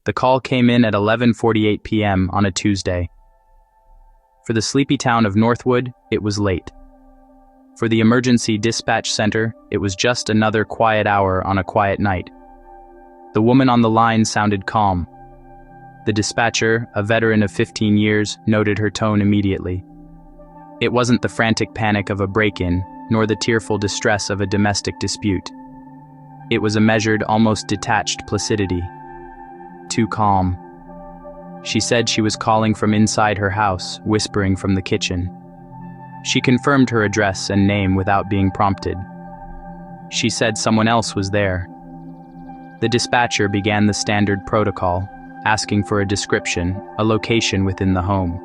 The call came in at 11:48 p.m. on a Tuesday. For the sleepy town of Northwood, it was late. For the emergency dispatch center, it was just another quiet hour on a quiet night. The woman on the line sounded calm. The dispatcher, a veteran of 15 years, noted her tone immediately. It wasn't the frantic panic of a break-in, nor the tearful distress of a domestic dispute. It was a measured, almost detached placidity. Too calm. She said she was calling from inside her house, whispering from the kitchen. She confirmed her address and name without being prompted. She said someone else was there. The dispatcher began the standard protocol, asking for a description, a location within the home.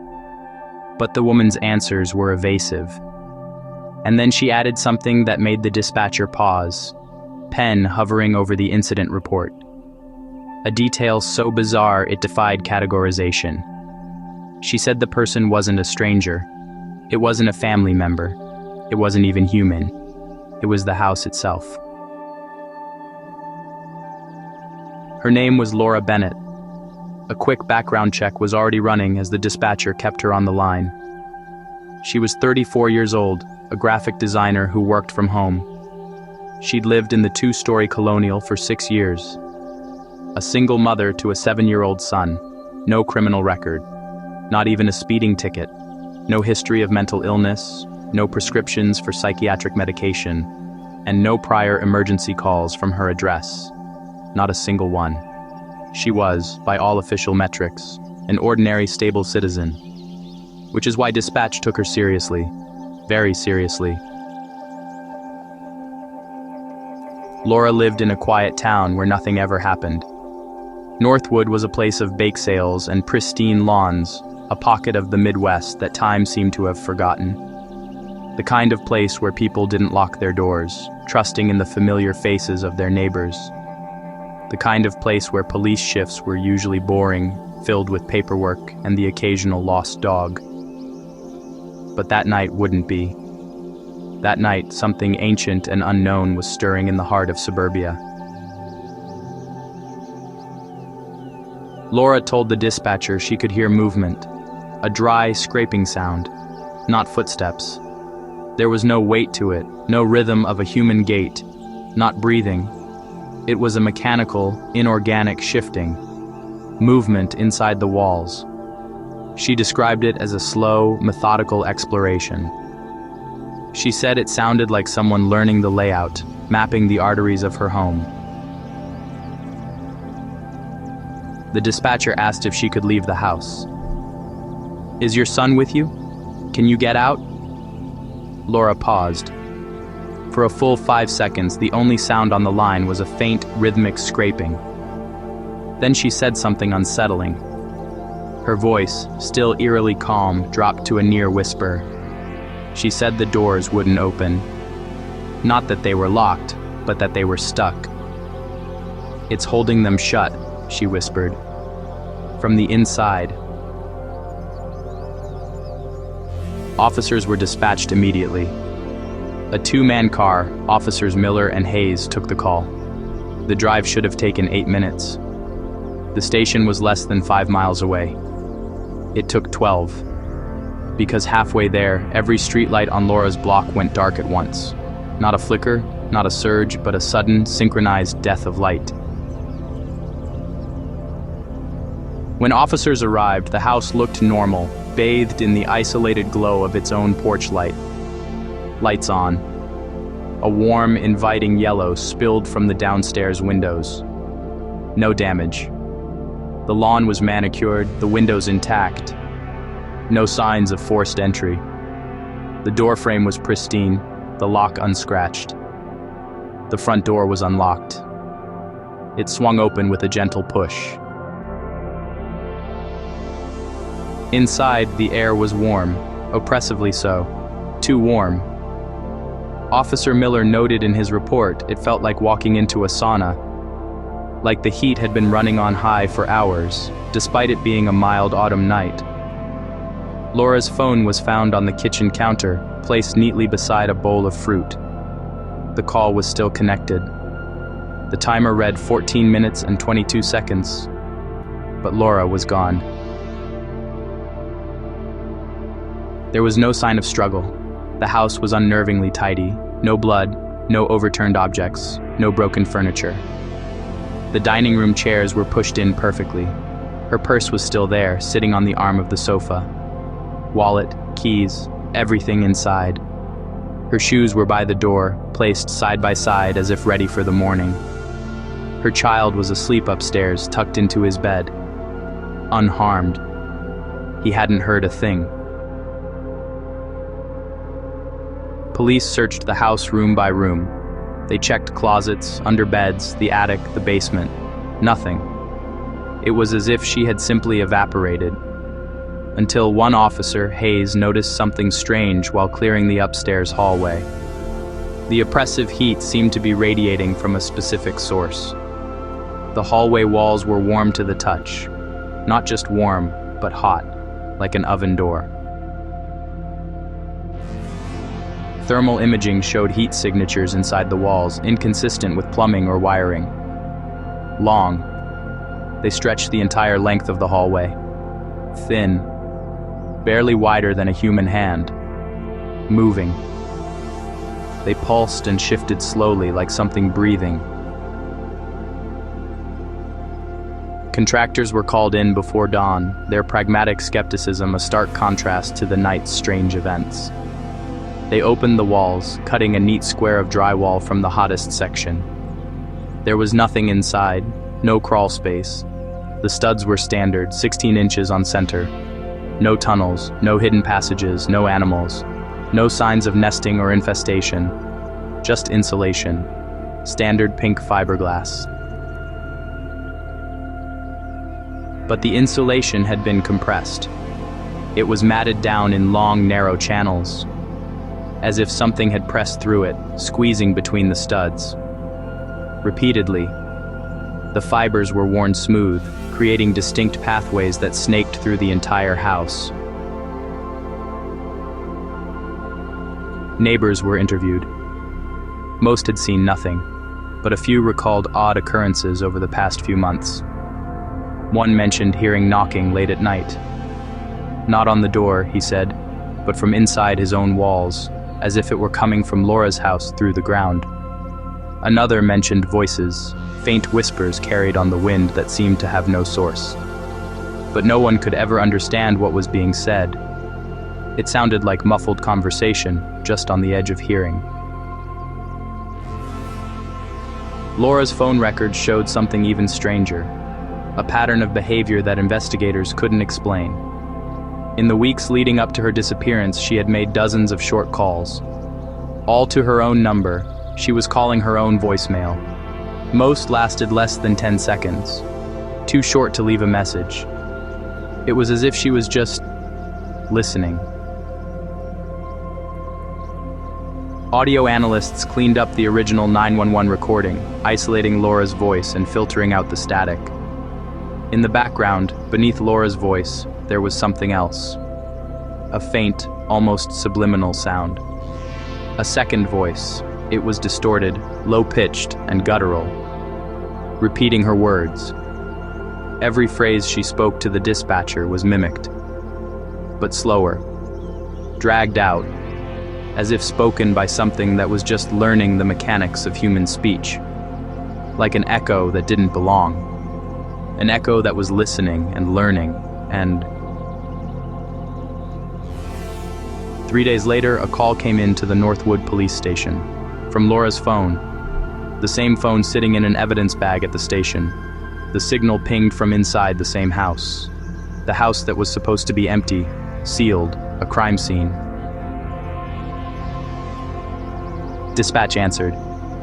But the woman's answers were evasive. And then she added something that made the dispatcher pause, pen hovering over the incident report. A detail so bizarre it defied categorization. She said the person wasn't a stranger. It wasn't a family member. It wasn't even human. It was the house itself. Her name was Laura Bennett. A quick background check was already running as the dispatcher kept her on the line. She was 34 years old, a graphic designer who worked from home. She'd lived in the 2-story colonial for 6 years. A single mother to a 7-year-old son, no criminal record, not even a speeding ticket, no history of mental illness, no prescriptions for psychiatric medication, and no prior emergency calls from her address. Not a single one. She was, by all official metrics, an ordinary, stable citizen, which is why dispatch took her seriously, very seriously. Laura lived in a quiet town where nothing ever happened. Northwood was a place of bake sales and pristine lawns, a pocket of the Midwest that time seemed to have forgotten. The kind of place where people didn't lock their doors, trusting in the familiar faces of their neighbors. The kind of place where police shifts were usually boring, filled with paperwork and the occasional lost dog. But that night wouldn't be. That night, something ancient and unknown was stirring in the heart of suburbia. Laura told the dispatcher she could hear movement, a dry, scraping sound, not footsteps. There was no weight to it, no rhythm of a human gait, not breathing. It was a mechanical, inorganic shifting, movement inside the walls. She described it as a slow, methodical exploration. She said it sounded like someone learning the layout, mapping the arteries of her home. The dispatcher asked if she could leave the house. "Is your son with you? Can you get out?" Laura paused. For a full 5 seconds, the only sound on the line was a faint, rhythmic scraping. Then she said something unsettling. Her voice, still eerily calm, dropped to a near whisper. She said the doors wouldn't open. Not that they were locked, but that they were stuck. "It's holding them shut," she whispered. "From the inside." Officers were dispatched immediately. A 2-man car, Officers Miller and Hayes, took the call. The drive should have taken 8 minutes. The station was less than 5 miles away. It took 12. Because halfway there, every streetlight on Laura's block went dark at once. Not a flicker, not a surge, but a sudden, synchronized death of light. When officers arrived, the house looked normal, bathed in the isolated glow of its own porch light. Lights on. A warm, inviting yellow spilled from the downstairs windows. No damage. The lawn was manicured, the windows intact. No signs of forced entry. The door frame was pristine, the lock unscratched. The front door was unlocked. It swung open with a gentle push. Inside, the air was warm, oppressively so. Too warm. Officer Miller noted in his report it felt like walking into a sauna, like the heat had been running on high for hours, despite it being a mild autumn night. Laura's phone was found on the kitchen counter, placed neatly beside a bowl of fruit. The call was still connected. The timer read 14 minutes and 22 seconds. but Laura was gone. There was no sign of struggle. The house was unnervingly tidy. No blood, no overturned objects, no broken furniture. The dining room chairs were pushed in perfectly. Her purse was still there, sitting on the arm of the sofa. Wallet, keys, everything inside. Her shoes were by the door, placed side by side as if ready for the morning. Her child was asleep upstairs, tucked into his bed. Unharmed. He hadn't heard a thing. Police searched the house room by room. They checked closets, under beds, the attic, the basement. Nothing. It was as if she had simply evaporated. Until one officer, Hayes, noticed something strange while clearing the upstairs hallway. The oppressive heat seemed to be radiating from a specific source. The hallway walls were warm to the touch. Not just warm, but hot, like an oven door. Thermal imaging showed heat signatures inside the walls, inconsistent with plumbing or wiring. Long. They stretched the entire length of the hallway. Thin. Barely wider than a human hand. Moving. They pulsed and shifted slowly, like something breathing. Contractors were called in before dawn, their pragmatic skepticism a stark contrast to the night's strange events. They opened the walls, cutting a neat square of drywall from the hottest section. There was nothing inside, no crawl space. The studs were standard, 16 inches on center. No tunnels, no hidden passages, no animals. No signs of nesting or infestation. Just insulation. Standard pink fiberglass. But the insulation had been compressed. It was matted down in long, narrow channels, as if something had pressed through it, squeezing between the studs. Repeatedly, the fibers were worn smooth, creating distinct pathways that snaked through the entire house. Neighbors were interviewed. Most had seen nothing, but a few recalled odd occurrences over the past few months. One mentioned hearing knocking late at night. Not on the door, he said, but from inside his own walls, as if it were coming from Laura's house through the ground. Another mentioned voices, faint whispers carried on the wind that seemed to have no source. But no one could ever understand what was being said. It sounded like muffled conversation, just on the edge of hearing. Laura's phone records showed something even stranger, a pattern of behavior that investigators couldn't explain. In the weeks leading up to her disappearance, she had made dozens of short calls. All to her own number, she was calling her own voicemail. Most lasted less than 10 seconds, too short to leave a message. It was as if she was just listening. Audio analysts cleaned up the original 911 recording, isolating Laura's voice and filtering out the static. In the background, beneath Laura's voice, there was something else. A faint, almost subliminal sound. A second voice. It was distorted, low-pitched, and guttural, repeating her words. Every phrase she spoke to the dispatcher was mimicked, but slower, dragged out, as if spoken by something that was just learning the mechanics of human speech, like an echo that didn't belong, an echo that was listening and learning, and 3 days later, a call came in to the Northwood police station, from Laura's phone, the same phone sitting in an evidence bag at the station. The signal pinged from inside the same house, the house that was supposed to be empty, sealed, a crime scene. Dispatch answered.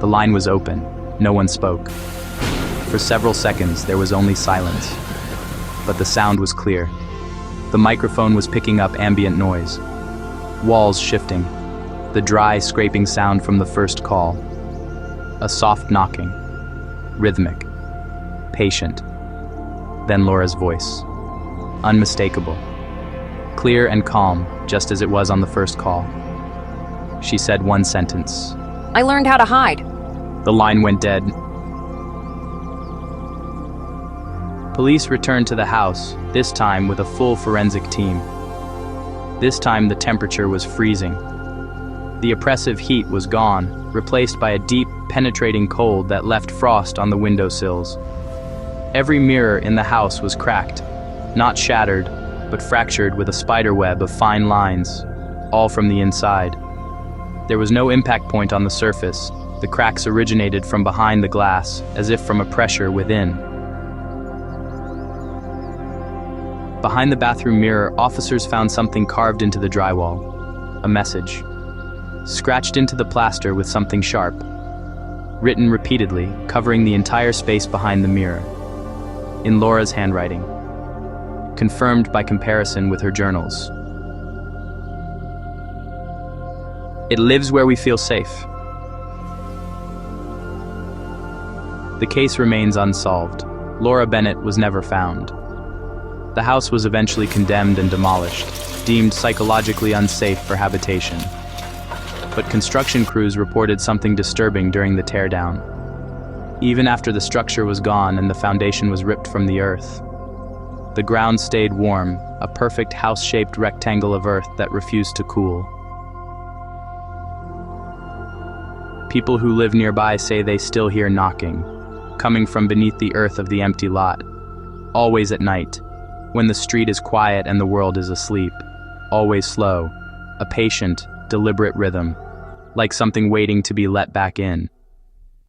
The line was open. No one spoke. For several seconds, there was only silence, but the sound was clear. The microphone was picking up ambient noise. Walls shifting, the dry, scraping sound from the first call. A soft knocking, rhythmic, patient. Then Laura's voice, unmistakable, clear and calm, just as it was on the first call. She said one sentence. I learned how to hide. The line went dead. Police returned to the house, this time with a full forensic team. This time the temperature was freezing. The oppressive heat was gone, replaced by a deep, penetrating cold that left frost on the windowsills. Every mirror in the house was cracked, not shattered, but fractured with a spiderweb of fine lines, all from the inside. There was no impact point on the surface. The cracks originated from behind the glass, as if from a pressure within. Behind the bathroom mirror, officers found something carved into the drywall. A message. Scratched into the plaster with something sharp. Written repeatedly, covering the entire space behind the mirror. In Laura's handwriting. Confirmed by comparison with her journals. It lives where we feel safe. The case remains unsolved. Laura Bennett was never found. The house was eventually condemned and demolished, deemed psychologically unsafe for habitation. But construction crews reported something disturbing during the teardown. Even after the structure was gone and the foundation was ripped from the earth, the ground stayed warm, a perfect house-shaped rectangle of earth that refused to cool. People who live nearby say they still hear knocking, coming from beneath the earth of the empty lot, always at night, when the street is quiet and the world is asleep, always slow, a patient, deliberate rhythm, like something waiting to be let back in.